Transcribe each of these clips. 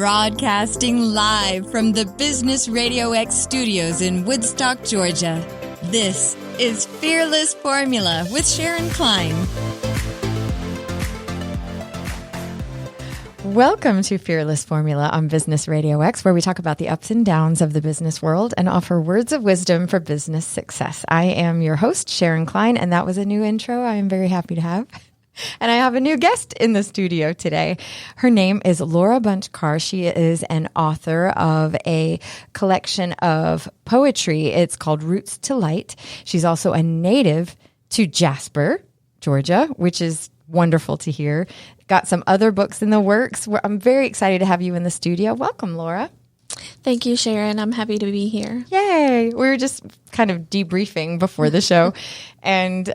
Broadcasting live from the Business RadioX studios in Woodstock, Georgia. This is Fearless Formula with Sharon Klein. Welcome to Fearless Formula on Business RadioX, where we talk about the ups and downs of the business world and offer words of wisdom for business success. I am your host, Sharon Klein, and that was a new intro I am very happy to have. And I have a new guest in the studio today. Her name is Lora Bunch Carr. She is an author of a collection of poetry. It's called Roots to Light. She's also a native to Jasper, Georgia, which is wonderful to hear. Got some other books in the works. I'm very excited to have you in the studio. Welcome, Lora. Thank you, Sharon. I'm happy to be here. Yay. We were just kind of debriefing before the show. And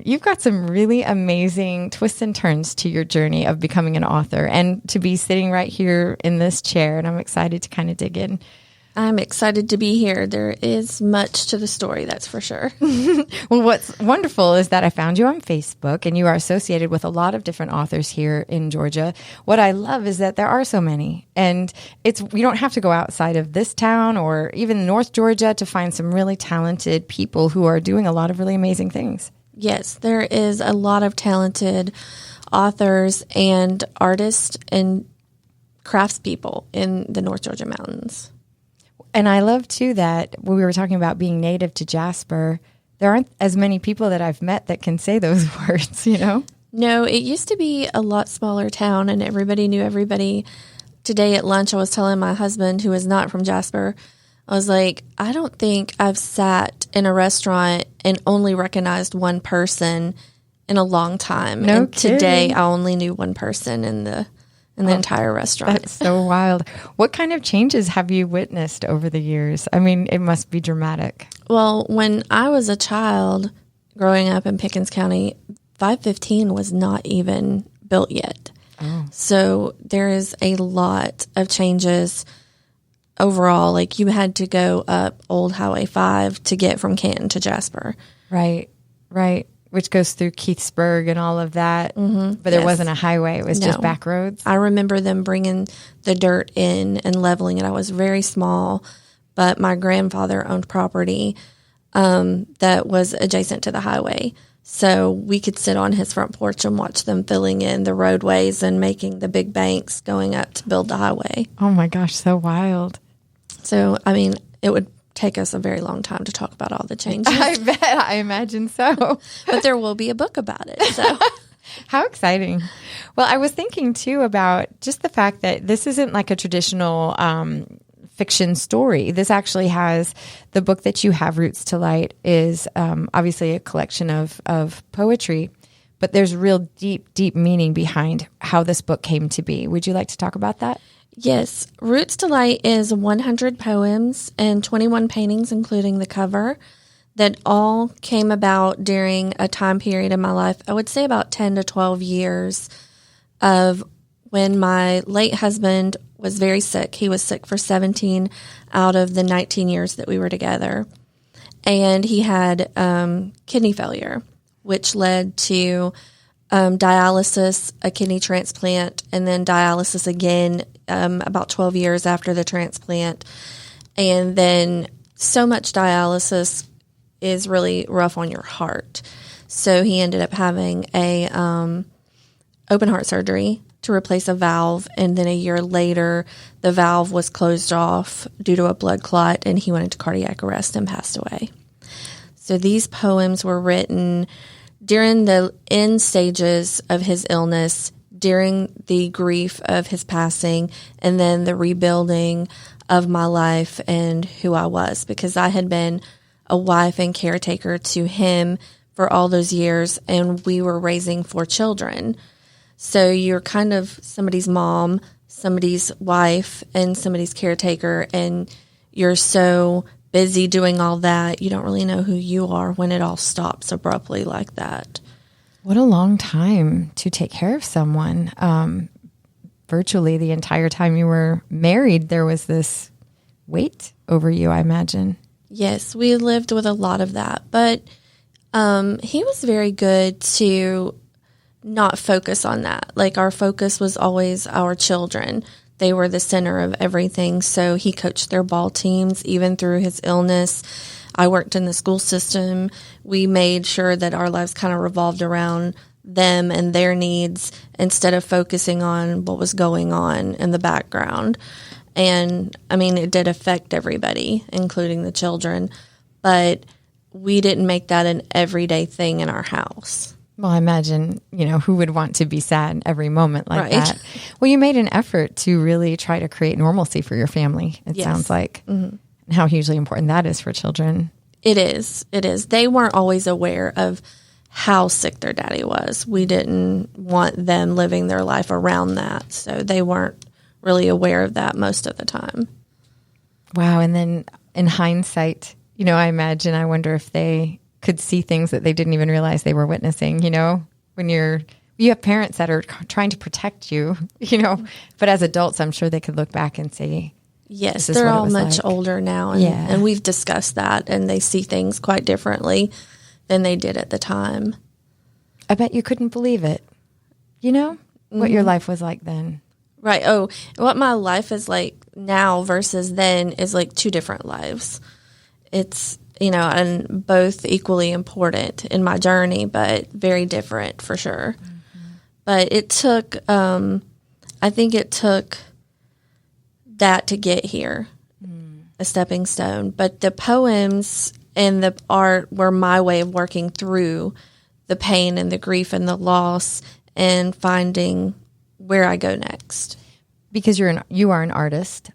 you've got some really amazing twists and turns to your journey of becoming an author and to be sitting right here in this chair. And I'm excited to kind of dig in. I'm excited to be here. There is much to the story, that's for sure. Well, what's wonderful is that I found you on Facebook and you are associated with a lot of different authors here in Georgia. What I love is that there are so many, and you don't have to go outside of this town or even North Georgia to find some really talented people who are doing a lot of really amazing things. Yes, there is a lot of talented authors and artists and craftspeople in the North Georgia mountains. And I love, too, that when we were talking about being native to Jasper, there aren't as many people that I've met that can say those words, you know? No, it used to be a lot smaller town, and everybody knew everybody. Today at lunch, I was telling my husband, who is not from Jasper, I was like, I don't think I've sat in a restaurant and only recognized one person in a long time. No and kidding. Today, I only knew one person in the entire restaurant. That's so wild. What kind of changes have you witnessed over the years? I mean, it must be dramatic. Well, when I was a child growing up in Pickens County, 515 was not even built yet. Oh. So there is a lot of changes overall. Like you had to go up Old Highway 5 to get from Canton to Jasper. Right. Which goes through Keithsburg and all of that. Mm-hmm. But there wasn't a highway. It was just back roads. I remember them bringing the dirt in and leveling it. I was very small, but my grandfather owned property that was adjacent to the highway. So we could sit on his front porch and watch them filling in the roadways and making the big banks going up to build the highway. Oh, my gosh, so wild. So, I mean, it would take us a very long time to talk about all the changes. I bet. I imagine so. But there will be a book about it. So how exciting. Well, I was thinking too about just the fact that this isn't like a traditional fiction story. This actually has the book that you have, Roots to Light, is obviously a collection of poetry, but there's real deep meaning behind how this book came to be. Would you like to talk about that? Yes. Roots to Light is 100 poems and 21 paintings, including the cover, that all came about during a time period in my life, I would say about 10 to 12 years, of when my late husband was very sick. He was sick for 17 out of the 19 years that we were together. And he had kidney failure, which led to dialysis, a kidney transplant, and then dialysis again about 12 years after the transplant. And then so much dialysis is really rough on your heart. So he ended up having a open heart surgery to replace a valve. And then a year later, the valve was closed off due to a blood clot, and he went into cardiac arrest and passed away. So these poems were written during the end stages of his illness, during the grief of his passing, and then the rebuilding of my life and who I was, because I had been a wife and caretaker to him for all those years, and we were raising 4 children. So you're kind of somebody's mom, somebody's wife, and somebody's caretaker, and you're so busy doing all that, you don't really know who you are when it all stops abruptly like that. What a long time to take care of someone. Virtually the entire time you were married, there was this weight over you, I imagine. Yes, we lived with a lot of that, but he was very good to not focus on that. Like, our focus was always our children. they were the center of everything. So he coached their ball teams even through his illness. I worked in the school system. We made sure that our lives kind of revolved around them and their needs instead of focusing on what was going on in the background. And I mean, it did affect everybody, including the children, but we didn't make that an everyday thing in our house. Well, I imagine, who would want to be sad every moment like that? Well, you made an effort to really try to create normalcy for your family, it sounds like. Mm-hmm. And how hugely important that is for children. It is. It is. They weren't always aware of how sick their daddy was. We didn't want them living their life around that. So they weren't really aware of that most of the time. Wow. And then in hindsight, I wonder if they could see things that they didn't even realize they were witnessing, when you have parents that are trying to protect you, but as adults, I'm sure they could look back and say, yes, they're all much older now. And we've discussed that, and they see things quite differently than they did at the time. I bet you couldn't believe it, what your life was like then. Right. Oh, what my life is like now versus then is like two different lives. It's, and both equally important in my journey, but very different for sure. Mm-hmm. But it took, I think it took that to get here, a stepping stone. But the poems and the art were my way of working through the pain and the grief and the loss and finding where I go next. Because you are an artist,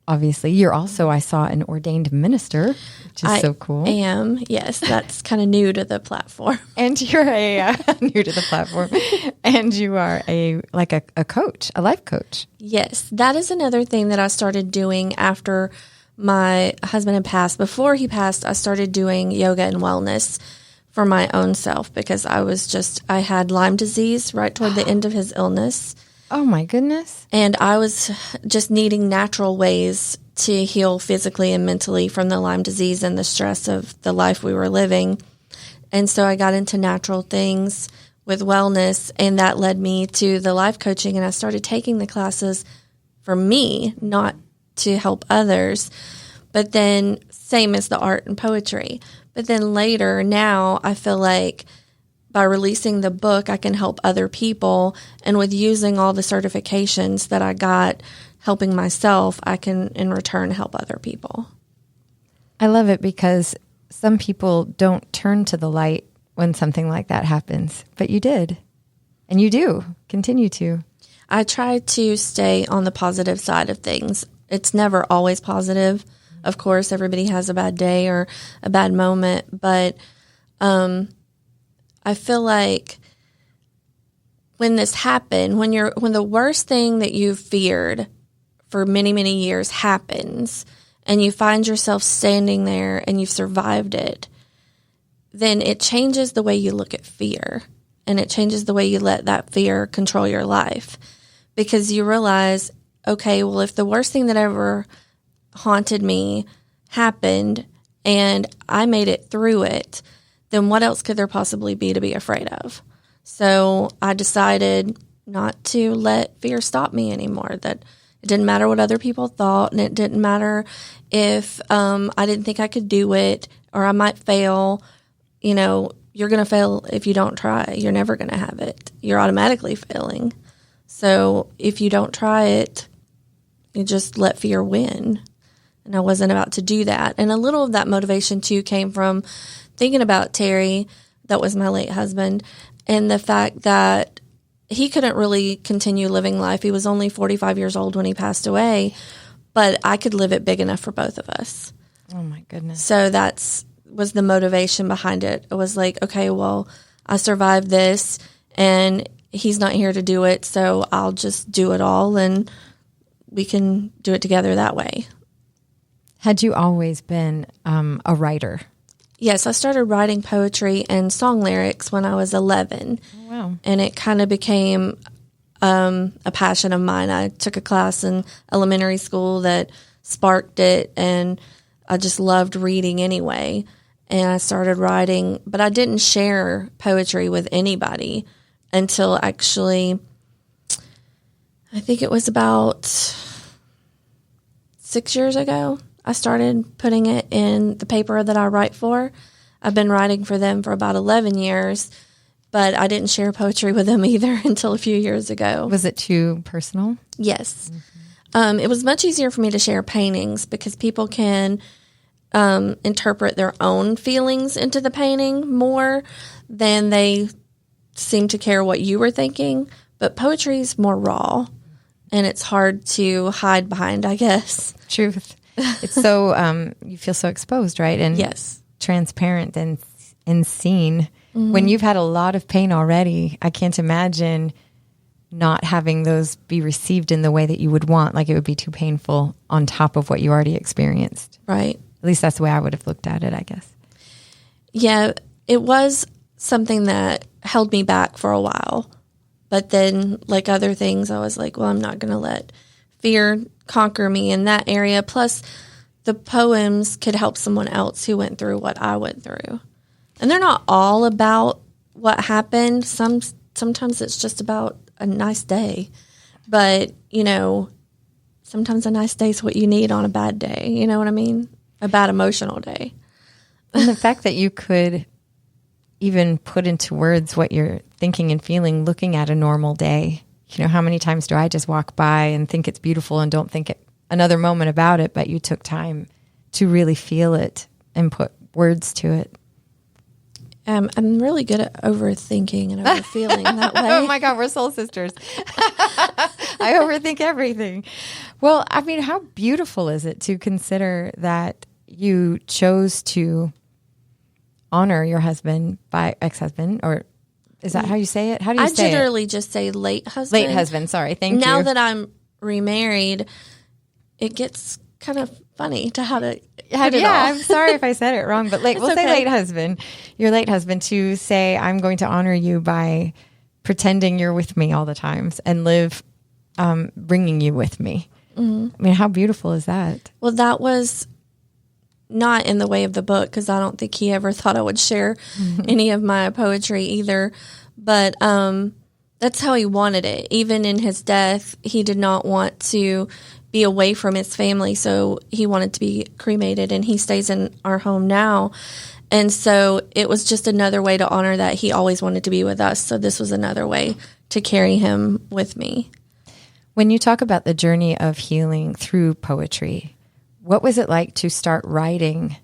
obviously. You're also, I saw, an ordained minister, which is so cool. I am, yes. That's kind of new to the platform. And you're new to the platform. And you are a coach, a life coach. Yes. That is another thing that I started doing after my husband had passed. Before he passed, I started doing yoga and wellness for my own self because I had Lyme disease right toward the end of his illness. Oh, my goodness. And I was just needing natural ways to heal physically and mentally from the Lyme disease and the stress of the life we were living. And so I got into natural things with wellness, and that led me to the life coaching. And I started taking the classes for me, not to help others, but then same as the art and poetry. But then later, now I feel like by releasing the book, I can help other people. And with using all the certifications that I got helping myself, I can in return help other people. I love it because some people don't turn to the light when something like that happens, but you did. And you do continue to. I try to stay on the positive side of things. It's never always positive. Of course, everybody has a bad day or a bad moment, but I feel like when this happened, when the worst thing that you feared for many, many years happens and you find yourself standing there and you've survived it, then it changes the way you look at fear, and it changes the way you let that fear control your life, because you realize, okay, well, if the worst thing that ever haunted me happened and I made it through it, then what else could there possibly be to be afraid of? So I decided not to let fear stop me anymore, that it didn't matter what other people thought, and it didn't matter if I didn't think I could do it or I might fail. You're going to fail if you don't try. You're never going to have it. You're automatically failing. So if you don't try it, you just let fear win. And I wasn't about to do that. And a little of that motivation, too, came from thinking about Terry, that was my late husband, and the fact that he couldn't really continue living life. He was only 45 years old when he passed away, but I could live it big enough for both of us. Oh, my goodness. So was the motivation behind it. It was like, okay, well, I survived this, and he's not here to do it, so I'll just do it all, and we can do it together that way. Had you always been a writer? Yes, I started writing poetry and song lyrics when I was 11. Oh, wow. And it kind of became a passion of mine. I took a class in elementary school that sparked it, and I just loved reading anyway. And I started writing, but I didn't share poetry with anybody until actually, I think it was about 6 years ago. I started putting it in the paper that I write for. I've been writing for them for about 11 years, but I didn't share poetry with them either until a few years ago. Was it too personal? Yes. It was much easier for me to share paintings because people can interpret their own feelings into the painting more than they seem to care what you were thinking. But poetry is more raw, and it's hard to hide behind, I guess. Truth. It's so, you feel so exposed, right? And Yes. transparent and seen. When you've had a lot of pain already, I can't imagine not having those be received in the way that you would want. Like, it would be too painful on top of what you already experienced. Right. At least that's the way I would have looked at it, I guess. Yeah, it was something that held me back for a while. But then, like other things, I was like, well, I'm not going to let fear conquer me in that area. Plus, the poems could help someone else who went through what I went through. And they're not all about what happened. Sometimes it's just about a nice day. But, you know, sometimes a nice day is what you need on a bad day. You know what I mean? A bad emotional day. And the fact that you could even put into words what you're thinking and feeling looking at a normal day. You know, how many times do I just walk by and think it's beautiful and don't think another moment about it, but you took time to really feel it and put words to it. I'm really good at overthinking and overfeeling that way. Oh my God, we're soul sisters. I overthink everything. Well, I mean, how beautiful is it to consider that you chose to honor your husband by ex-husband, or is that how you say it? How do you say it? I generally just say late husband. Late husband, sorry. Thank you. Now that I'm remarried, it gets kind of funny to how to put it all. I'm sorry if I said it wrong, but we'll say okay. late husband. Your late husband, to say, I'm going to honor you by pretending you're with me all the times and live bringing you with me. Mm-hmm. I mean, how beautiful is that? Well, that was not in the way of the book, because I don't think he ever thought I would share any of my poetry either. But that's how he wanted it. Even in his death, he did not want to be away from his family, so he wanted to be cremated, and he stays in our home now. And so it was just another way to honor that he always wanted to be with us. So this was another way to carry him with me. When you talk about the journey of healing through poetry, what was it like to start writing?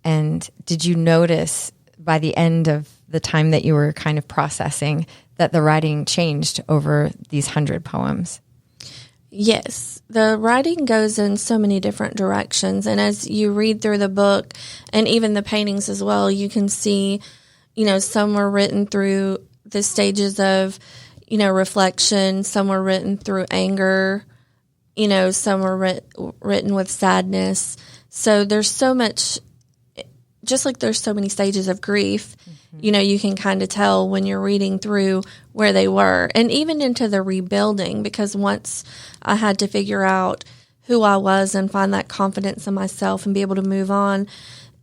And did you notice by the end of the time that you were kind of processing that the writing changed over these 100 poems? Yes, the writing goes in so many different directions. And as you read through the book and even the paintings as well, you can see, you know, some were written through the stages of, you know, reflection. Some were written through anger. You know, some were written with sadness. So there's so much, just like there's so many stages of grief, you know, you can kind of tell when you're reading through where they were. And even into the rebuilding, because once I had to figure out who I was and find that confidence in myself and be able to move on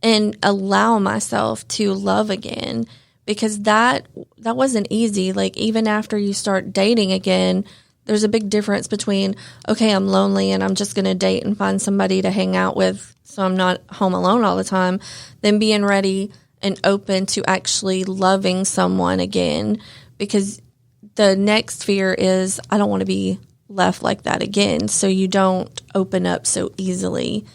and allow myself to love again, because that wasn't easy. Like, even after you start dating again, there's a big difference between, okay, I'm lonely and I'm just going to date and find somebody to hang out with so I'm not home alone all the time, than being ready and open to actually loving someone again. Because the next fear is, I don't want to be left like that again. So you don't open up so easily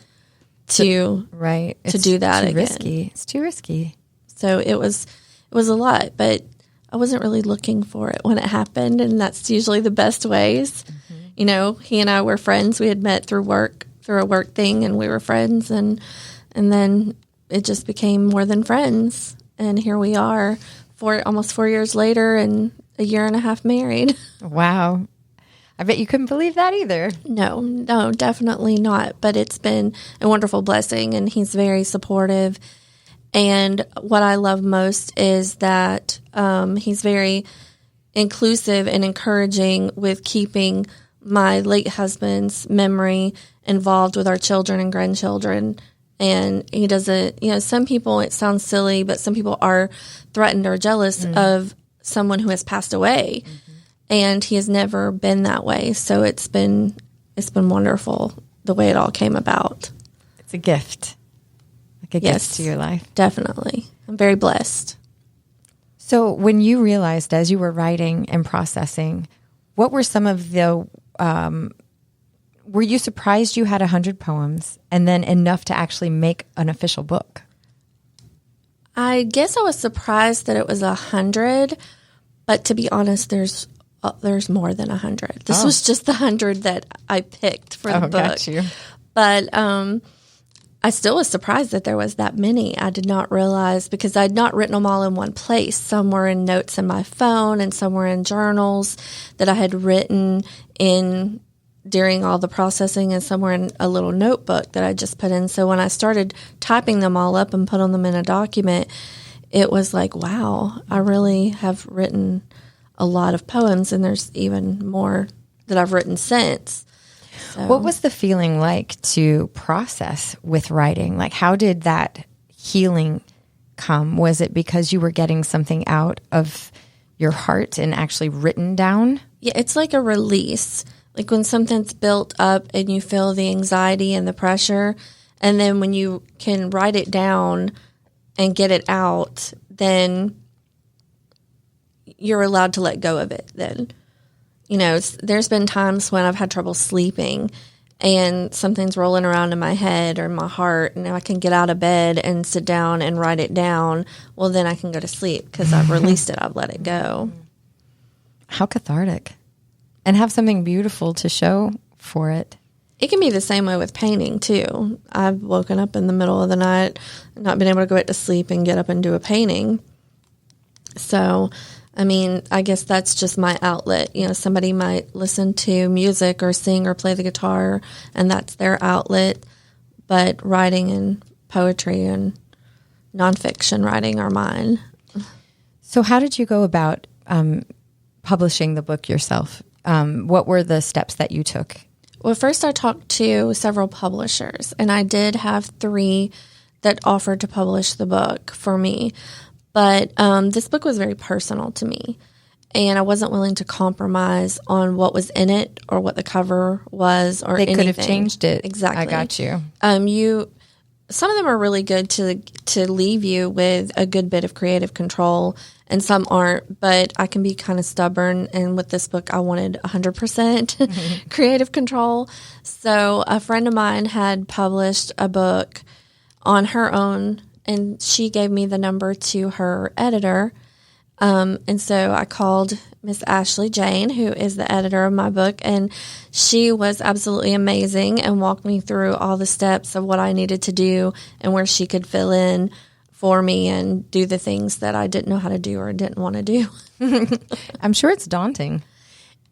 to do that again. Risky. It's too risky. So it was a lot, but I wasn't really looking for it when it happened, and that's usually the best ways. Mm-hmm. You know, he and I were friends. We had met through a work thing, and we were friends, and then it just became more than friends. And here we are, almost 4 years later, and a year and a half married. Wow. I bet you couldn't believe that either. No, definitely not. But it's been a wonderful blessing, and he's very supportive. And what I love most is that he's very inclusive and encouraging with keeping my late husband's memory involved with our children and grandchildren. And he doesn't, you know, some people, it sounds silly, but some people are threatened or jealous of someone who has passed away. Mm-hmm. And he has never been that way. So it's been wonderful the way it all came about. It's a gift, like a gift to your life. Definitely. I'm very blessed. So when you realized as you were writing and processing, what were some of the, were you surprised you had 100 poems and then enough to actually make an official book? I guess I was surprised that it was 100, but to be honest, there's more than 100. This was just the 100 that I picked for the book. Got you. But I still was surprised that there was that many. I did not realize, because I'd not written them all in one place. Some were in notes in my phone and some were in journals that I had written in during all the processing, and some were in a little notebook that I just put in. So when I started typing them all up and putting them in a document, it was like, wow, I really have written a lot of poems, and there's even more that I've written since. So. What was the feeling like to process with writing? Like, how did that healing come? Was it because you were getting something out of your heart and actually written down? Yeah, it's like a release. Like when something's built up and you feel the anxiety and the pressure, and then when you can write it down and get it out, then you're allowed to let go of it then. You know, there's been times when I've had trouble sleeping and something's rolling around in my head or in my heart, and I can get out of bed and sit down and write it down. Well, then I can go to sleep because I've released it. I've let it go. How cathartic. And have something beautiful to show for it. It can be the same way with painting, too. I've woken up in the middle of the night, not been able to go back to sleep and get up and do a painting. So, I mean, I guess that's just my outlet. You know, somebody might listen to music or sing or play the guitar, and that's their outlet. But writing and poetry and nonfiction writing are mine. So how did you go about publishing the book yourself? What were the steps that you took? Well, first I talked to several publishers, and I did have 3 that offered to publish the book for me. But this book was very personal to me, and I wasn't willing to compromise on what was in it or what the cover was or anything. They could have changed it. Exactly. I got you. Some of them are really good to leave you with a good bit of creative control, and some aren't. But I can be kind of stubborn, and with this book, I wanted 100% creative control. So a friend of mine had published a book on her own, and she gave me the number to her editor. And so I called Miss Ashley Jane, who is the editor of my book, and she was absolutely amazing and walked me through all the steps of what I needed to do and where she could fill in for me and do the things that I didn't know how to do or didn't want to do. I'm sure it's daunting.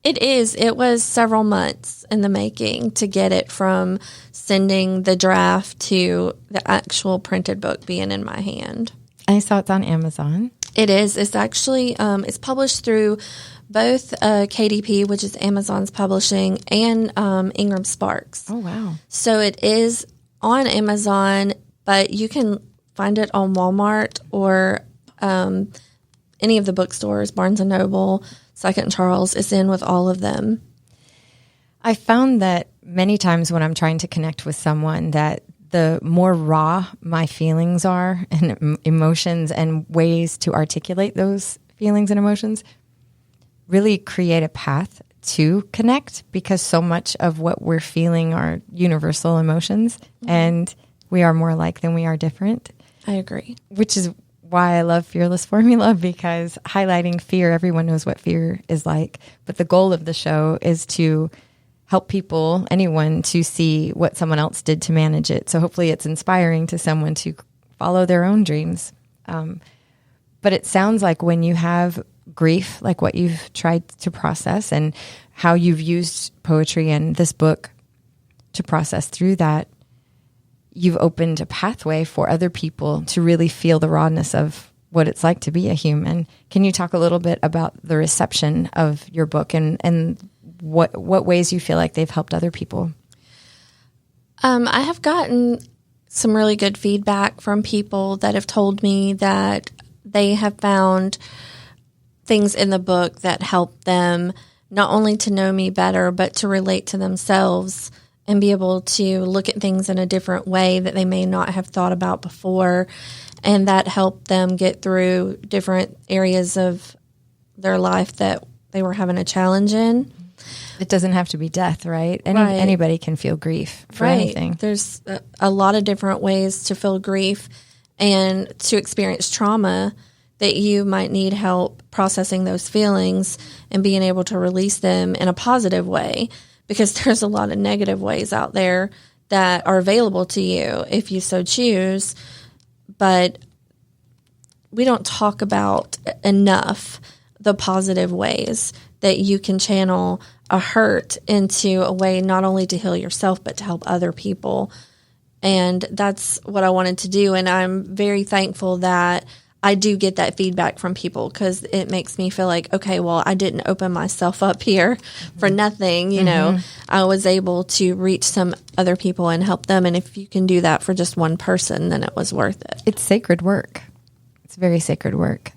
It is. It was several months in the making to get it from sending the draft to the actual printed book being in my hand. I saw it's on Amazon. It is. It's actually it's published through both KDP, which is Amazon's publishing, and Ingram Sparks. Oh, wow. So it is on Amazon, but you can find it on Walmart or any of the bookstores, Barnes & Noble, Second Charles. It's in with all of them. I found that many times when I'm trying to connect with someone that the more raw my feelings are and emotions and ways to articulate those feelings and emotions really create a path to connect, because so much of what we're feeling are universal emotions, and we are more alike than we are different. I agree. Which is why I love Fearless Formula, because highlighting fear, everyone knows what fear is like. But the goal of the show is to help people, anyone, to see what someone else did to manage it. So hopefully it's inspiring to someone to follow their own dreams. But it sounds like when you have grief, like what you've tried to process and how you've used poetry and this book to process through that, you've opened a pathway for other people to really feel the rawness of what it's like to be a human. Can you talk a little bit about the reception of your book and what ways you feel like they've helped other people? I have gotten some really good feedback from people that have told me that they have found things in the book that help them not only to know me better, but to relate to themselves and be able to look at things in a different way that they may not have thought about before. And that helped them get through different areas of their life that they were having a challenge in. It doesn't have to be death, right? Right. Anybody can feel grief for anything. There's a lot of different ways to feel grief and to experience trauma that you might need help processing those feelings and being able to release them in a positive way, because there's a lot of negative ways out there that are available to you if you so choose. But we don't talk about enough the positive ways that you can channel a hurt into a way not only to heal yourself, but to help other people. And that's what I wanted to do. And I'm very thankful that I do get that feedback from people, because it makes me feel like, okay, well, I didn't open myself up here for nothing. You know, I was able to reach some other people and help them. And if you can do that for just one person, then it was worth it. It's sacred work. It's very sacred work.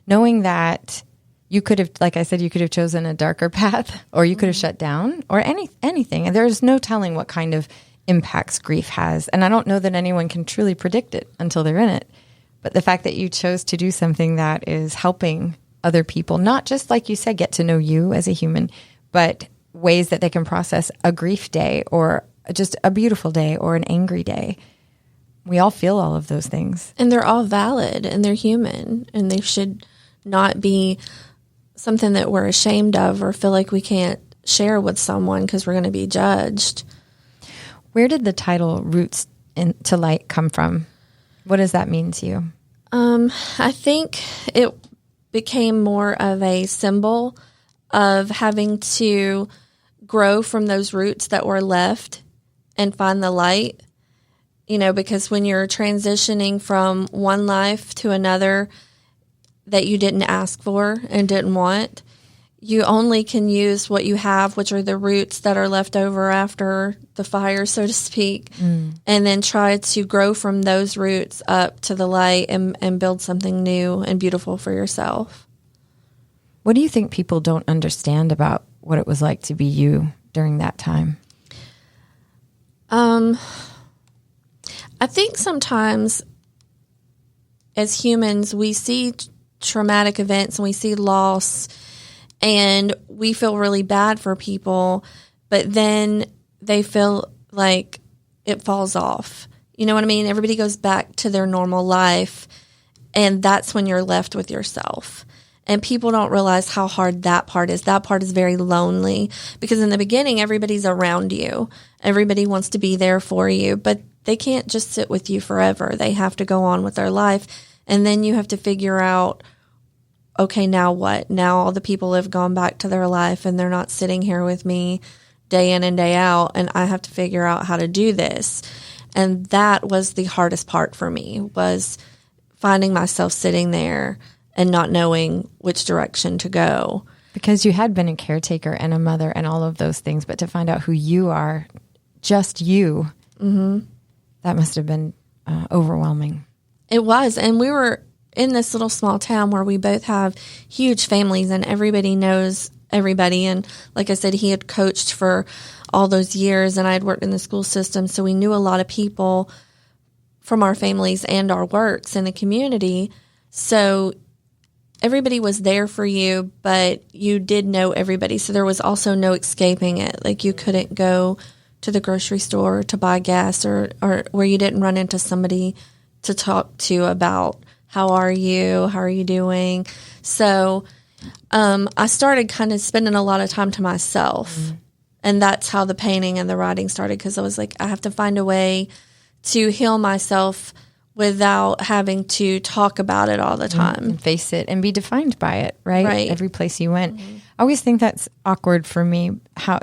Knowing that you could have, like I said, you could have chosen a darker path, or you could have shut down, or anything. And there's no telling what kind of impacts grief has. And I don't know that anyone can truly predict it until they're in it. But the fact that you chose to do something that is helping other people, not just, like you said, get to know you as a human, but ways that they can process a grief day or just a beautiful day or an angry day. We all feel all of those things. And they're all valid, and they're human, and they should not be something that we're ashamed of or feel like we can't share with someone because we're going to be judged. Where did the title Roots to Light come from? What does that mean to you? I think it became more of a symbol of having to grow from those roots that were left and find the light. You know, because when you're transitioning from one life to another that you didn't ask for and didn't want, you only can use what you have, which are the roots that are left over after the fire, so to speak, and then try to grow from those roots up to the light and build something new and beautiful for yourself. What do you think people don't understand about what it was like to be you during that time? I think sometimes as humans, we see traumatic events and we see loss, and we feel really bad for people, but then they feel like it falls off. You know what I mean? Everybody goes back to their normal life, and that's when you're left with yourself. And people don't realize how hard that part is. That part is very lonely, because in the beginning, everybody's around you. Everybody wants to be there for you, but they can't just sit with you forever. They have to go on with their life. And then you have to figure out, okay, now what? Now all the people have gone back to their life and they're not sitting here with me day in and day out, and I have to figure out how to do this. And that was the hardest part for me, was finding myself sitting there and not knowing which direction to go. Because you had been a caretaker and a mother and all of those things, but to find out who you are, just you, that must have been overwhelming. It was. And we were in this little small town where we both have huge families and everybody knows everybody. And like I said, he had coached for all those years and I had worked in the school system. So we knew a lot of people from our families and our works in the community. So everybody was there for you, but you did know everybody. So there was also no escaping it. Like you couldn't go to the grocery store to buy gas or where you didn't run into somebody to talk to about how are you doing. So I started kind of spending a lot of time to myself. And that's how the painting and the writing started, because I was like, I have to find a way to heal myself without having to talk about it all the time. And face it and be defined by it, right? Right. Every place you went. I always think that's awkward for me. How,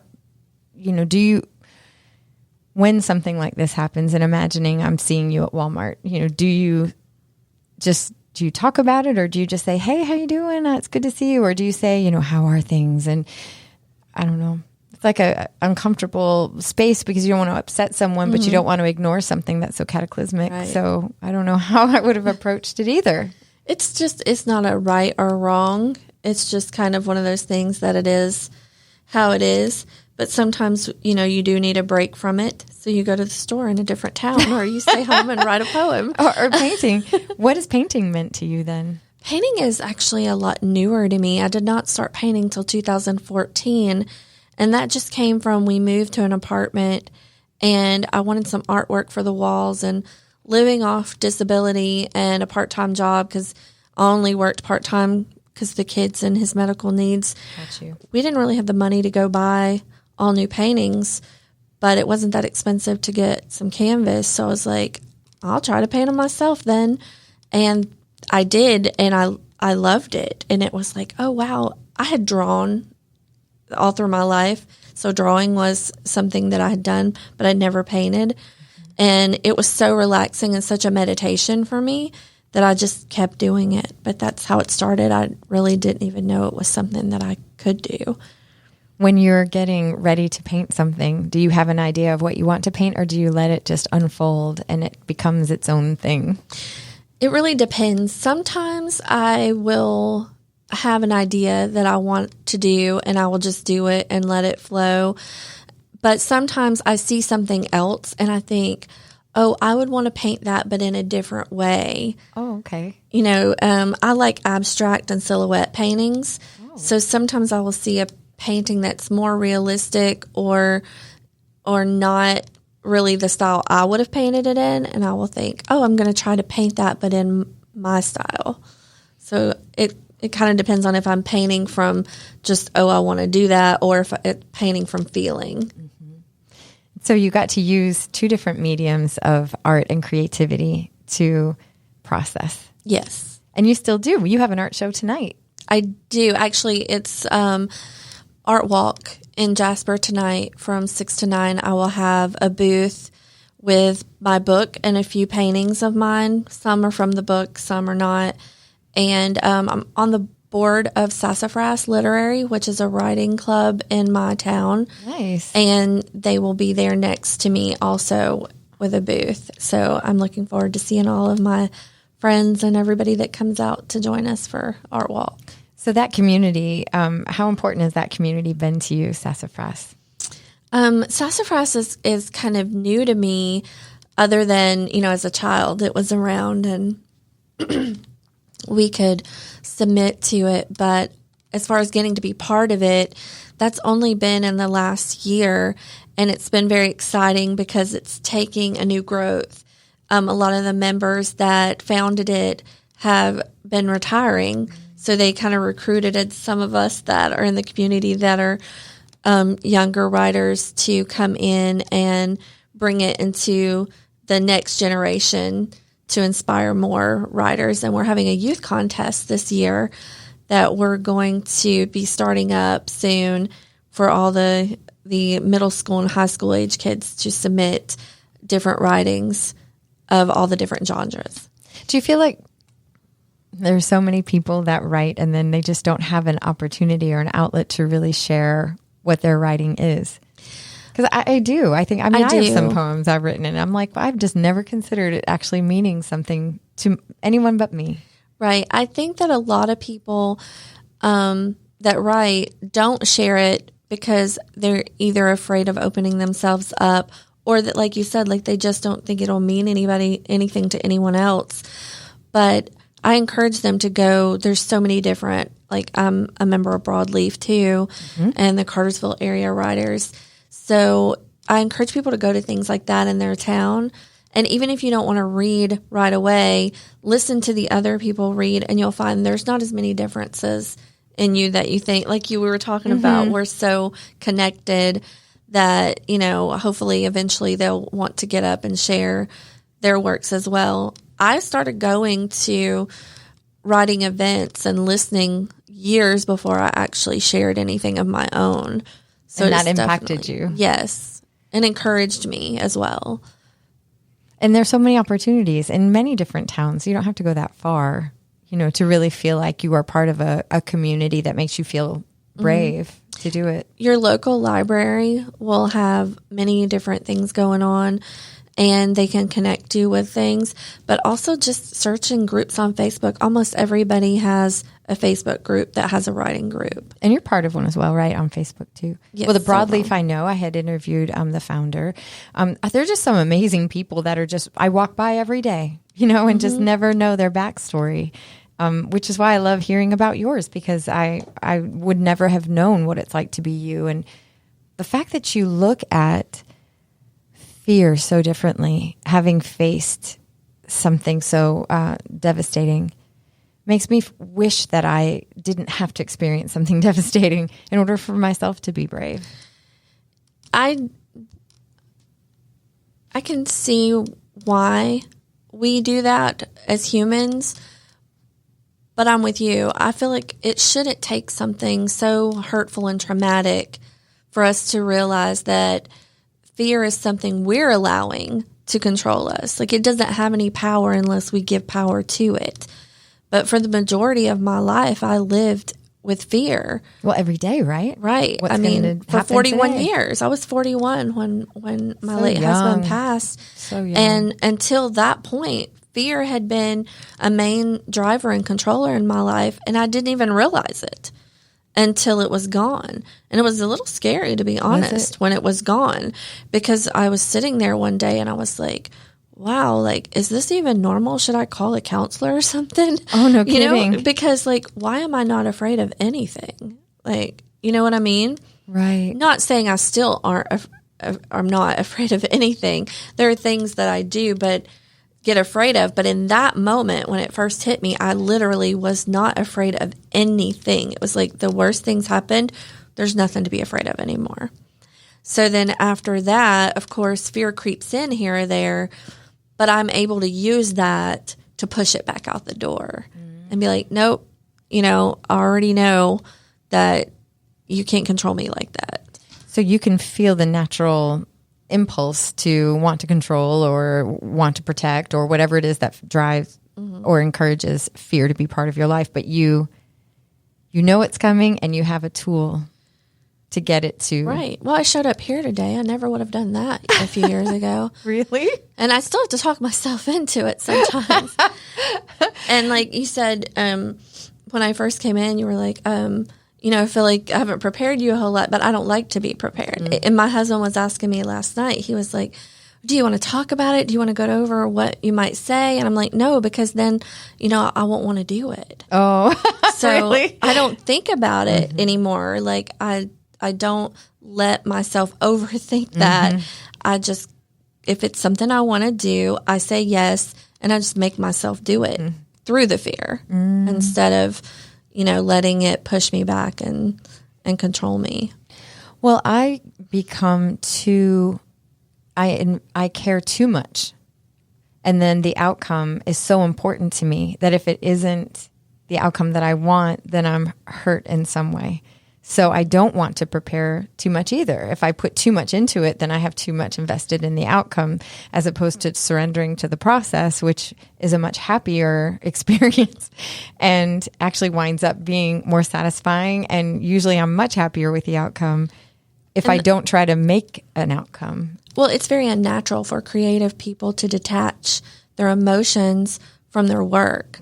when something like this happens, and imagining I'm seeing you at Walmart, do you talk about it, or do you just say, hey, how you doing? It's good to see you. Or do you say, how are things? And I don't know. It's like a uncomfortable space because you don't want to upset someone, but you don't want to ignore something that's so cataclysmic. Right. So I don't know how I would have approached it either. It's not a right or wrong. It's just kind of one of those things that it is how it is. But sometimes, you do need a break from it. So you go to the store in a different town or you stay home and write a poem. Or painting. What has painting meant to you then? Painting is actually a lot newer to me. I did not start painting till 2014. And that just came from we moved to an apartment and I wanted some artwork for the walls, and living off disability and a part-time job because I only worked part-time because of the kids and his medical needs. Got you. We didn't really have the money to go buy all new paintings, but it wasn't that expensive to get some canvas. So I was like, I'll try to paint them myself then. And I did, and I loved it. And it was like, oh, wow, I had drawn all through my life. So drawing was something that I had done, but I'd never painted. And it was so relaxing and such a meditation for me that I just kept doing it. But that's how it started. I really didn't even know it was something that I could do. When you're getting ready to paint something, do you have an idea of what you want to paint, or do you let it just unfold and it becomes its own thing? It really depends. Sometimes I will have an idea that I want to do and I will just do it and let it flow. But sometimes I see something else and I think, oh, I would want to paint that, but in a different way. Oh, okay. I like abstract and silhouette paintings. Oh. So sometimes I will see a painting that's more realistic or not really the style I would have painted it in, and I will think, oh, I'm going to try to paint that, but in my style. So it kind of depends on if I'm painting from just, oh, I want to do that, or if it's painting from feeling. Mm-hmm. So you got to use two different mediums of art and creativity to process. Yes. And you still do. You have an art show tonight. I do. Actually, it's Art Walk in Jasper tonight from 6 to 9. I will have a booth with my book and a few paintings of mine. Some are from the book, some are not. And I'm on the board of Sassafras Literary, which is a writing club in my town. Nice. And they will be there next to me also with a booth. So I'm looking forward to seeing all of my friends and everybody that comes out to join us for Art Walk. So that community, how important has that community been to you, Sassafras? Sassafras is kind of new to me, other than, as a child it was around and we could submit to it. But as far as getting to be part of it, that's only been in the last year, and it's been very exciting because it's taking a new growth. A lot of the members that founded it have been retiring. So they kind of recruited some of us that are in the community that are younger writers to come in and bring it into the next generation to inspire more writers. And we're having a youth contest this year that we're going to be starting up soon for all the middle school and high school age kids to submit different writings of all the different genres. Do you feel like there's so many people that write and then they just don't have an opportunity or an outlet to really share what their writing is? Because I do. I have some poems I've written and I'm like, I've just never considered it actually meaning something to anyone but me. Right. I think that a lot of people that write don't share it because they're either afraid of opening themselves up, or that, like you said, like they just don't think it'll mean anything to anyone else. But I encourage them to go. There's so many different, like I'm a member of Broadleaf too, and the Cartersville area writers. So I encourage people to go to things like that in their town. And even if you don't want to read right away, listen to the other people read, and you'll find there's not as many differences in you that you think. Like we were talking about, we're so connected that, hopefully eventually they'll want to get up and share their works as well. I started going to writing events and listening years before I actually shared anything of my own. So and that impacted you? Yes, and encouraged me as well. And there's so many opportunities in many different towns. You don't have to go that far, to really feel like you are part of a community that makes you feel brave to do it. Your local library will have many different things going on. and they can connect you with things, but also just searching groups on Facebook. Almost everybody has a Facebook group that has a writing group. And you're part of one as well, right? On Facebook too. Yes, well, the Broadleaf, several. I know. I had interviewed the founder. They're just some amazing people that are just, I walk by every day, and just never know their backstory. Which is why I love hearing about yours, because I would never have known what it's like to be you. And the fact that you look at fear so differently, having faced something so devastating, makes me wish that I didn't have to experience something devastating in order for myself to be brave. I can see why we do that as humans, but I'm with you. I feel like it shouldn't take something so hurtful and traumatic for us to realize that fear is something we're allowing to control us. Like, it doesn't have any power unless we give power to it. But for the majority of my life, I lived with fear. Well, every day, right? Right. What's I mean, for 41 today? years. I was 41 when my So late young. husband passed. So young. And until that point, fear had been a main driver and controller in my life, and I didn't even realize it until it was gone. And it was a little scary, to be honest, when it was gone, because I was sitting there one day and I was like, wow, like, is this even normal? Should I call a counselor or something? Oh, no kidding. Because, like, why am I not afraid of anything? Like, you know what I mean? Right. Not saying I still I'm not afraid of anything. There are things that I do, but get afraid of. But in that moment, when it first hit me, I literally was not afraid of anything. It was like the worst things happened. There's nothing to be afraid of anymore. So then after that, of course, fear creeps in here or there, but I'm able to use that to push it back out the door and be like, nope, I already know that you can't control me like that. So you can feel the natural impulse to want to control or want to protect or whatever it is that drives or encourages fear to be part of your life, but you know it's coming and you have a tool to get it to. Right. Well, I showed up here today. I never would have done that a few years ago. Really? And I still have to talk myself into it sometimes. And like you said, when I first came in, you were like, I feel like I haven't prepared you a whole lot, but I don't like to be prepared. And my husband was asking me last night, he was like, do you want to talk about it? Do you want to go over what you might say? And I'm like, no, because then, I won't want to do it. Oh, so really? I don't think about it anymore. Like I don't let myself overthink that. I just, if it's something I want to do, I say yes, and I just make myself do it through the fear instead of, letting it push me back and control me. Well, I become I care too much. And then the outcome is so important to me that if it isn't the outcome that I want, then I'm hurt in some way. So I don't want to prepare too much either. If I put too much into it, then I have too much invested in the outcome as opposed to surrendering to the process, which is a much happier experience and actually winds up being more satisfying. And usually I'm much happier with the outcome if I don't try to make an outcome. Well, it's very unnatural for creative people to detach their emotions from their work.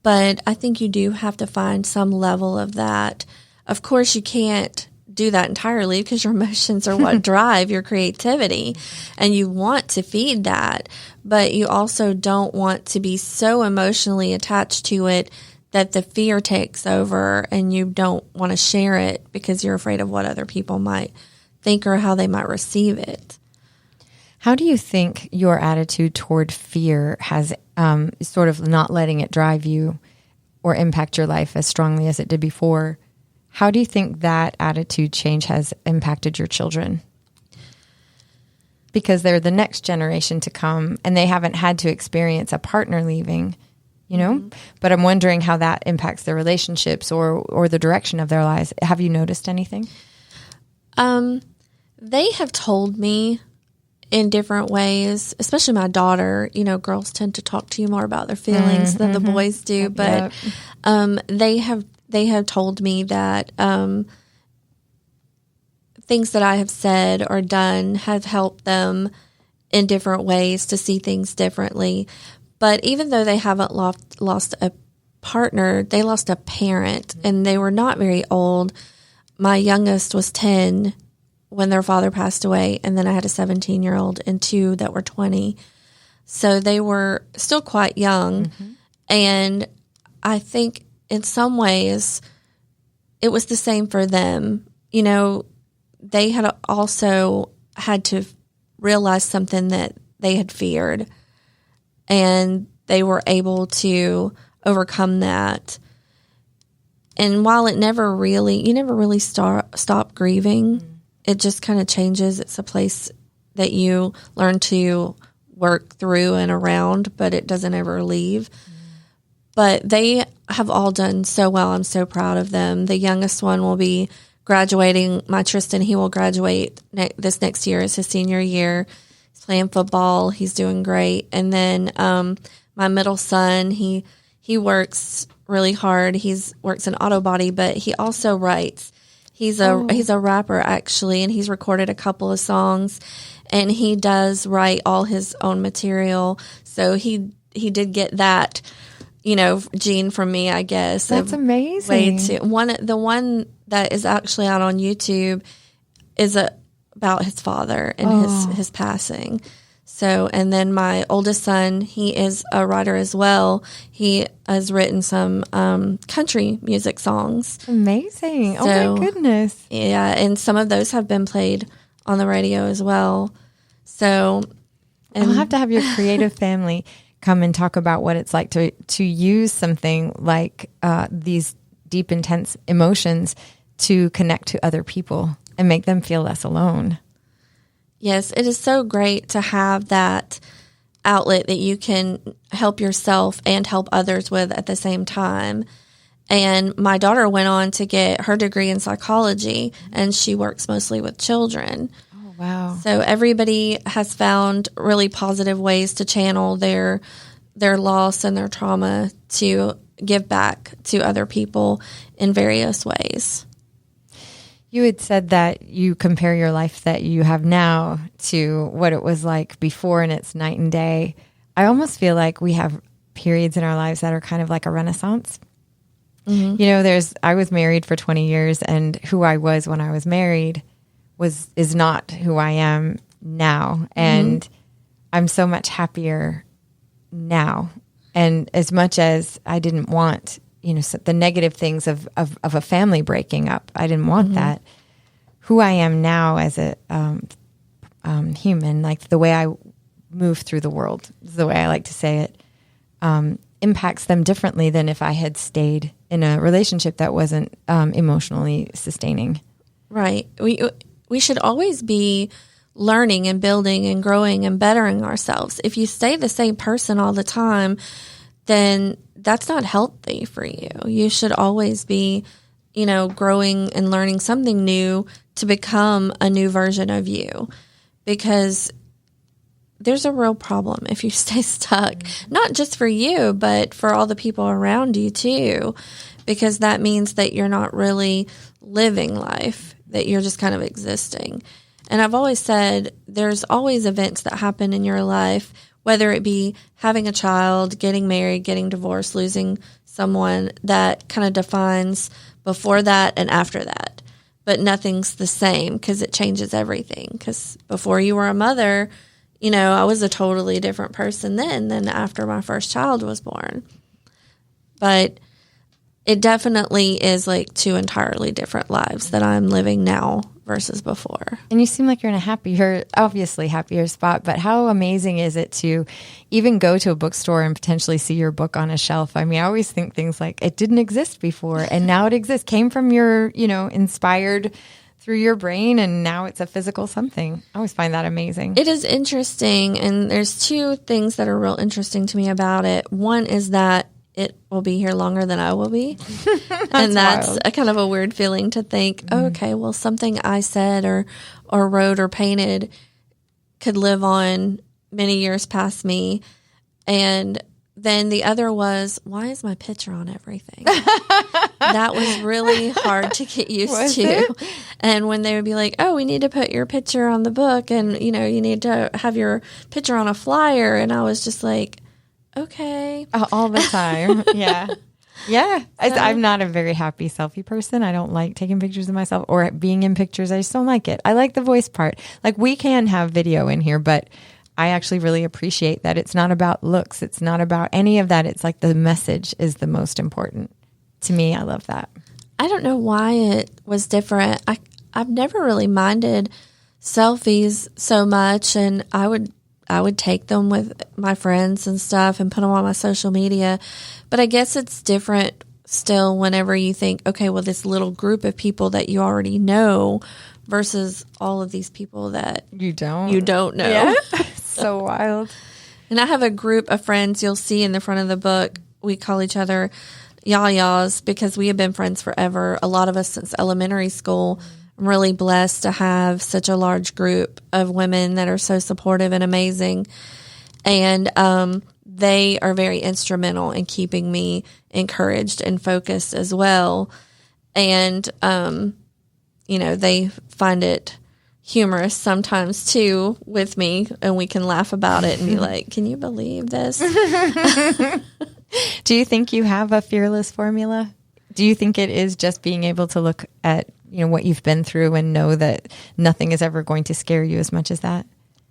But I think you do have to find some level of that. Of course, you can't do that entirely because your emotions are what drive your creativity, and you want to feed that, but you also don't want to be so emotionally attached to it that the fear takes over and you don't want to share it because you're afraid of what other people might think or how they might receive it. How do you think your attitude toward fear has sort of not letting it drive you or impact your life as strongly as it did before? How do you think that attitude change has impacted your children? Because they're the next generation to come and they haven't had to experience a partner leaving, But I'm wondering how that impacts their relationships or the direction of their lives. Have you noticed anything? They have told me in different ways, especially my daughter. Girls tend to talk to you more about their feelings than the boys do, but they have told me that things that I have said or done have helped them in different ways, to see things differently. But even though they haven't lost a partner, they lost a parent, and they were not very old. My youngest was 10 when their father passed away, and then I had a 17-year-old and 2 that were 20. So they were still quite young. And I think in some ways it was the same for them. You know, they had also had to realize something that they had feared, and they were able to overcome that. And while you never really stop grieving, it just kind of changes. It's a place that you learn to work through and around, but it doesn't ever leave. But they have all done so well. I'm so proud of them. The youngest one will be graduating. My Tristan, he will graduate this next year. Is his senior year. He's playing football. He's doing great. And then my middle son, he works really hard. He's works in auto body, but he also writes. He's a rapper, actually, and he's recorded a couple of songs, and he does write all his own material. So he did get that, gene from me, I guess. That's amazing. The one that is actually out on YouTube is about his father and his passing. So, and then my oldest son, he is a writer as well. He has written some country music songs. Amazing. Oh my goodness. Yeah, and some of those have been played on the radio as well. So, I'll have to have your creative family come and talk about what it's like to use something like these deep, intense emotions to connect to other people and make them feel less alone. Yes, it is so great to have that outlet that you can help yourself and help others with at the same time. And my daughter went on to get her degree in psychology, and she works mostly with children. Oh, wow. So everybody has found really positive ways to channel their loss and their trauma to give back to other people in various ways. You had said that you compare your life that you have now to what it was like before, and it's night and day. I almost feel like we have periods in our lives that are kind of like a renaissance. Mm-hmm. I was married for 20 years, and who I was when I was married is not who I am now. And I'm so much happier now. And as much as I didn't want the negative things of a family breaking up, I didn't want that. Who I am now as a human, like the way I move through the world, is the way I like to say it, impacts them differently than if I had stayed in a relationship that wasn't emotionally sustaining. Right. We should always be learning and building and growing and bettering ourselves. If you stay the same person all the time, then that's not healthy for you. You should always be, growing and learning something new to become a new version of you, because there's a real problem if you stay stuck, not just for you, but for all the people around you too, because that means that you're not really living life, that you're just kind of existing. And I've always said there's always events that happen in your life, whether it be having a child, getting married, getting divorced, losing someone, that kind of defines before that and after that. But nothing's the same because it changes everything. Because before you were a mother, I was a totally different person then than after my first child was born. But it definitely is like 2 entirely different lives that I'm living now versus before. And you seem like you're in a obviously happier spot, but how amazing is it to even go to a bookstore and potentially see your book on a shelf? I mean, I always think things like it didn't exist before and now it exists, came from your, inspired through your brain, and now it's a physical something. I always find that amazing. It is interesting, and there's 2 things that are real interesting to me about it. One is that it will be here longer than I will be. And that's a kind of a weird feeling to think, okay, well, something I said or wrote or painted could live on many years past me. And then the other was, why is my picture on everything? That was really hard to get used to. And when they would be like, oh, we need to put your picture on the book, and, you need to have your picture on a flyer. And I was just like, okay. All the time. Yeah. Yeah. I'm not a very happy selfie person. I don't like taking pictures of myself or being in pictures. I just don't like it. I like the voice part. Like, we can have video in here, but I actually really appreciate that it's not about looks. It's not about any of that. It's like the message is the most important. To me, I love that. I don't know why it was different. I've never really minded selfies so much, and I would take them with my friends and stuff and put them on my social media. But I guess it's different still whenever you think, okay, well, this little group of people that you already know versus all of these people that you don't know. Yeah. So wild. And I have a group of friends you'll see in the front of the book. We call each other Yayas because we have been friends forever. A lot of us since elementary school. I'm really blessed to have such a large group of women that are so supportive and amazing. And they are very instrumental in keeping me encouraged and focused as well. And, they find it humorous sometimes too with me, and we can laugh about it and be like, can you believe this? Do you think you have a fearless formula? Do you think it is just being able to look at, what you've been through and know that nothing is ever going to scare you as much as that?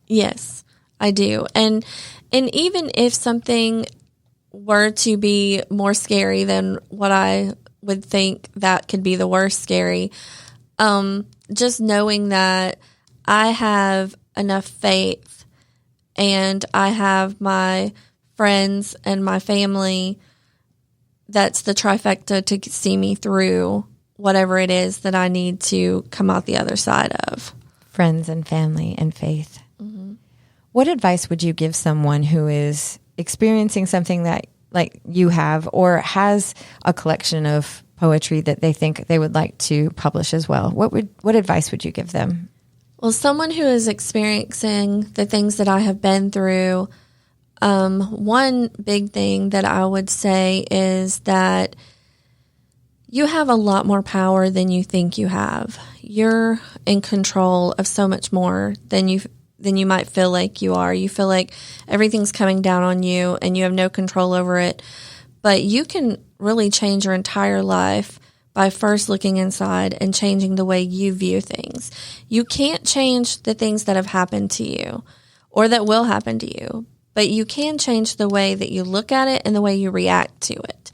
Yes, I do. And even if something were to be more scary than what I would think that could be the worst scary, just knowing that I have enough faith and I have my friends and my family, that's the trifecta to see me through whatever it is that I need to come out the other side of. Friends and family and faith. Mm-hmm. What advice would you give someone who is experiencing something that like you have, or has a collection of poetry that they think they would like to publish as well? What advice would you give them? Well, someone who is experiencing the things that I have been through, one big thing that I would say is that you have a lot more power than you think you have. You're in control of so much more than you might feel like you are. You feel like everything's coming down on you and you have no control over it. But you can really change your entire life by first looking inside and changing the way you view things. You can't change the things that have happened to you or that will happen to you, but you can change the way that you look at it and the way you react to it.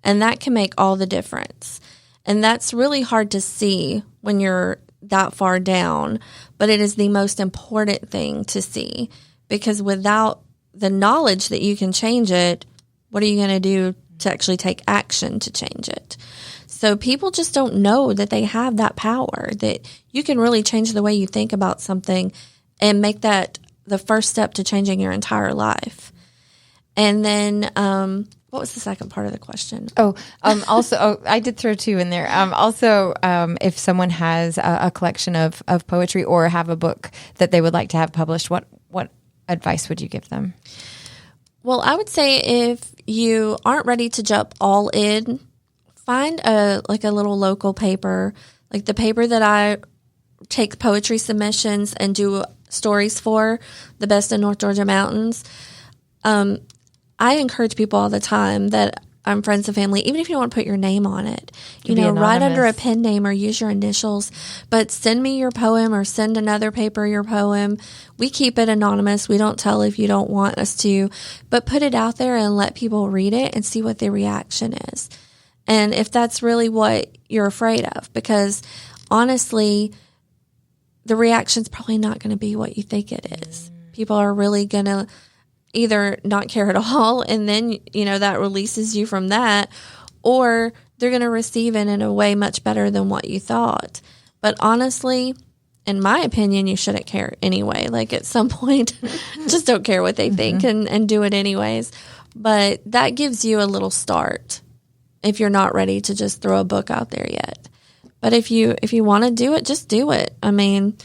And that can make all the difference. And that's really hard to see when you're that far down, but it is the most important thing to see, because without the knowledge that you can change it, what are you going to do to actually take action to change it? So people just don't know that they have that power, that you can really change the way you think about something and make that the first step to changing your entire life. And then, what was the second part of the question? I did throw two in there. If someone has a collection of poetry or have a book that they would like to have published, what advice would you give them? Well, I would say if you aren't ready to jump all in, find a little local paper, like the paper that I take poetry submissions and do stories for, the Best in North Georgia Mountains. I encourage people all the time that I'm friends and family, even if you don't want to put your name on it, write under a pen name or use your initials, but send me your poem or send another paper your poem. We keep it anonymous. We don't tell if you don't want us to, but put it out there and let people read it and see what their reaction is. And if that's really what you're afraid of, because honestly, the reaction's probably not going to be what you think it is. People are really going to either not care at all, and then, that releases you from that, or they're going to receive it in a way much better than what you thought. But honestly, in my opinion, you shouldn't care anyway. Like at some point, just don't care what they think and do it anyways. But that gives you a little start if you're not ready to just throw a book out there yet. But if you want to do it, just do it. I mean,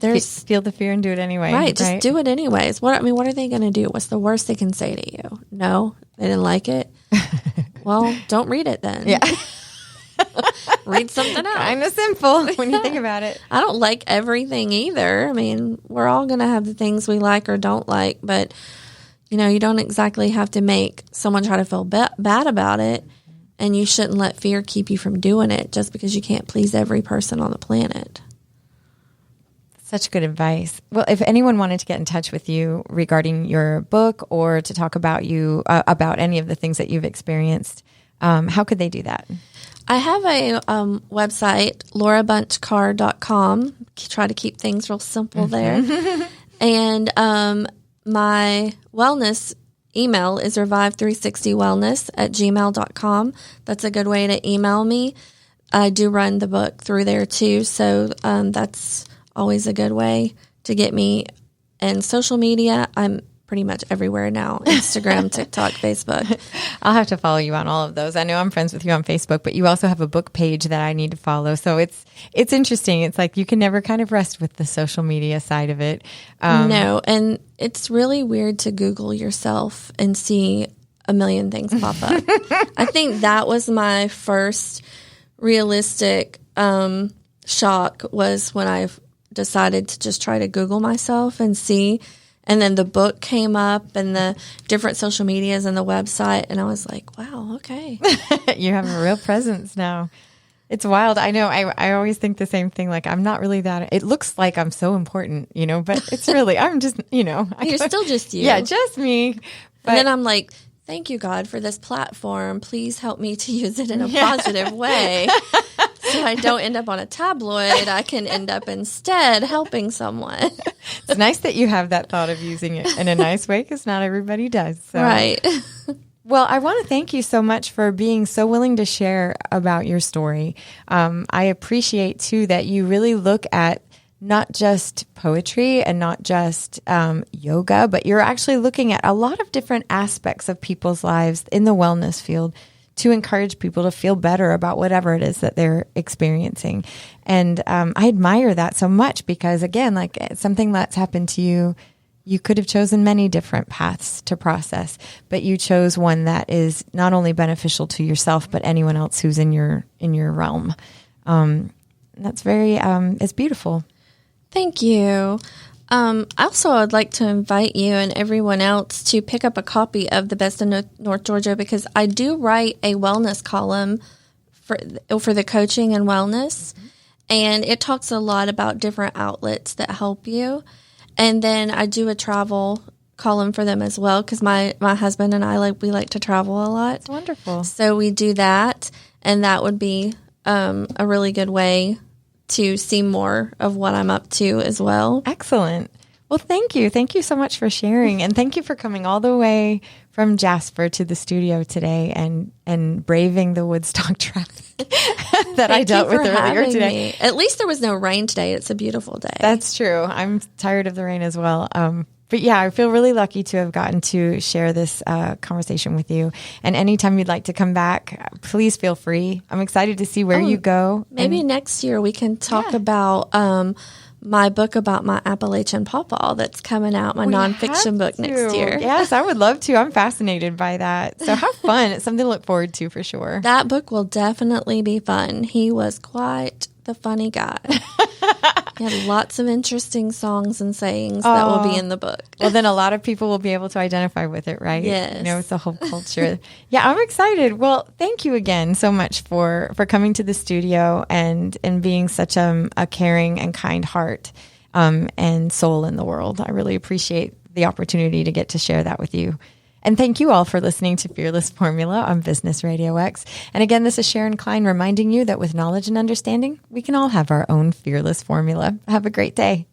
feel the fear and do it anyway. Right. Just do it anyways. What are they going to do? What's the worst they can say to you? No, they didn't like it. Well, don't read it then. Yeah. Read something else. Kind of simple when you think about it. I don't like everything either. I mean, we're all going to have the things we like or don't like, but you don't exactly have to make someone try to feel bad about it, and you shouldn't let fear keep you from doing it just because you can't please every person on the planet. Such good advice. Well, if anyone wanted to get in touch with you regarding your book or to talk about you, about any of the things that you've experienced, how could they do that? I have a website, LoraBunchCarr.com. Try to keep things real simple there. And my wellness email is revive360wellness@gmail.com. That's a good way to email me. I do run the book through there too, so that's always a good way to get me. And social media, I'm pretty much everywhere now. Instagram, TikTok, Facebook. I'll have to follow you on all of those. I know I'm friends with you on Facebook, but you also have a book page that I need to follow. So it's interesting. It's like you can never kind of rest with the social media side of it. No, and it's really weird to Google yourself and see a million things pop up. I think that was my first realistic shock, was when I decided to just try to Google myself and see. And then the book came up and the different social medias and the website. And I was like, wow, okay. You have a real presence now. It's wild. I know. I always think the same thing. Like, I'm not really that. It looks like I'm so important, but it's really, I'm just, You're still just you. Yeah, just me. But, and then I'm like, thank you, God, for this platform. Please help me to use it in a positive way. So I don't end up on a tabloid. I can end up instead helping someone. It's nice that you have that thought of using it in a nice way, because not everybody does. So. Right. Well, I want to thank you so much for being so willing to share about your story. I appreciate, too, that you really look at not just poetry and not just yoga, but you're actually looking at a lot of different aspects of people's lives in the wellness field to encourage people to feel better about whatever it is that they're experiencing. And I admire that so much because, again, like something that's happened to you, you could have chosen many different paths to process, but you chose one that is not only beneficial to yourself, but anyone else who's in your realm. That's very, it's beautiful. Thank you. Also, I'd like to invite you and everyone else to pick up a copy of The Best of North Georgia, because I do write a wellness column for the coaching and wellness, and it talks a lot about different outlets that help you. And then I do a travel column for them as well, because my husband and I we like to travel a lot. That's wonderful. So we do that, and that would be a really good way to see more of what I'm up to as well. Excellent. Well, thank you. Thank you so much for sharing. And thank you for coming all the way from Jasper to the studio today and braving the Woodstock traffic that I dealt with earlier today. At least there was no rain today. It's a beautiful day. That's true. I'm tired of the rain as well. But yeah, I feel really lucky to have gotten to share this conversation with you. And anytime you'd like to come back, please feel free. I'm excited to see where you go. Maybe next year we can talk about my book about my Appalachian pawpaw that's coming out, my nonfiction book next year. Yes, I would love to. I'm fascinated by that. So have fun. It's something to look forward to for sure. That book will definitely be fun. He was quite the funny guy. He had lots of interesting songs and sayings that will be in the book. Well, then a lot of people will be able to identify with it, right? Yes. It's a whole culture. Yeah, I'm excited. Well, thank you again so much for coming to the studio and being such a caring and kind heart and soul in the world. I really appreciate the opportunity to get to share that with you. And thank you all for listening to Fearless Formula on Business Radio X. And again, this is Sharon Klein reminding you that with knowledge and understanding, we can all have our own fearless formula. Have a great day.